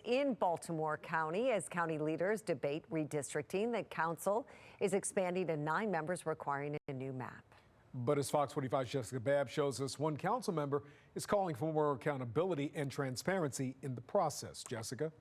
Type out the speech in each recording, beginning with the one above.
in Baltimore County as county leaders debate redistricting. The council is expanding to 9 members, requiring a new map. But as Fox 45's Jessica Babb shows us, one council member is calling for more accountability and transparency in the process. Jessica?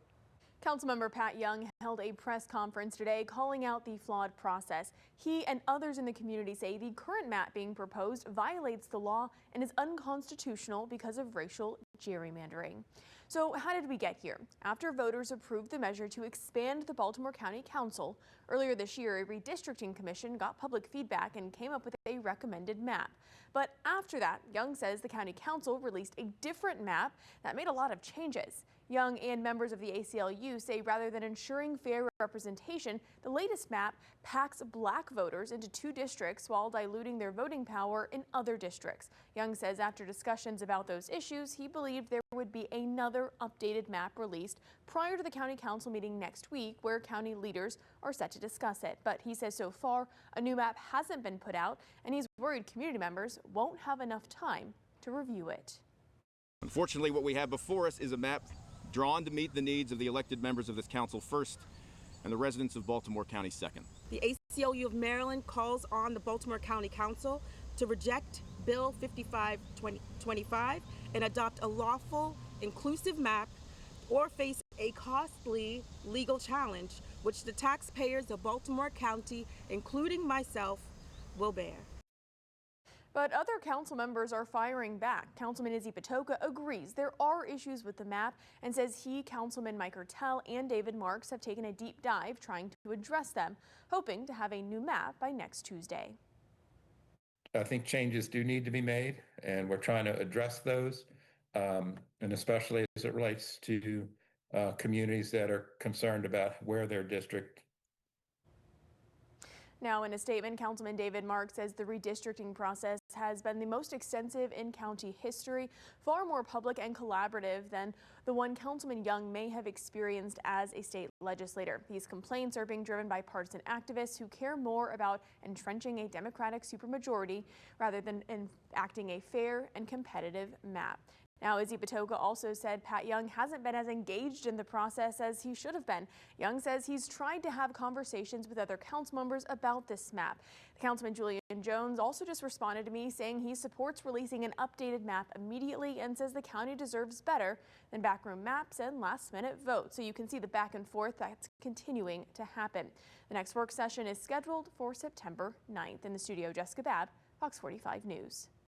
Councilmember Pat Young held a press conference today calling out the flawed process. He and others in the community say the current map being proposed violates the law and is unconstitutional because of racial gerrymandering. So how did we get here? After voters approved the measure to expand the Baltimore County Council, earlier this year, a redistricting commission got public feedback and came up with a recommended map. But after that, Young says the County Council released a different map that made a lot of changes. Young and members of the ACLU say rather than ensuring fair representation, the latest map packs black voters into 2 districts while diluting their voting power in other districts. Young says after discussions about those issues, he believed there would be another updated map released prior to the County Council meeting next week, where county leaders are set to discuss it. But he says so far, a new map hasn't been put out, and he's worried community members won't have enough time to review it. Unfortunately, what we have before us is a map drawn to meet the needs of the elected members of this council first and the residents of Baltimore County second. The ACLU of Maryland calls on the Baltimore County Council to reject Bill 5525 and adopt a lawful, inclusive map or face a costly legal challenge, which the taxpayers of Baltimore County, including myself, will bear. But other council members are firing back. Councilman Izzy Patoka agrees there are issues with the map and says he, Councilman Mike Ertel, and David Marks have taken a deep dive trying to address them, hoping to have a new map by next Tuesday. I think changes do need to be made, and we're trying to address those, and especially as it relates to communities that are concerned about where their district. Now, in a statement, Councilman David Marks says the redistricting process has been the most extensive in county history, far more public and collaborative than the one Councilman Young may have experienced as a state legislator. These complaints are being driven by partisan activists who care more about entrenching a Democratic supermajority rather than enacting a fair and competitive map. Now, Izzy Patoka also said Pat Young hasn't been as engaged in the process as he should have been. Young says he's tried to have conversations with other council members about this map. Councilman Julian Jones also just responded to me saying he supports releasing an updated map immediately and says the county deserves better than backroom maps and last-minute votes. So you can see the back and forth that's continuing to happen. The next work session is scheduled for September 9th. In the studio, Jessica Babb, Fox 45 News.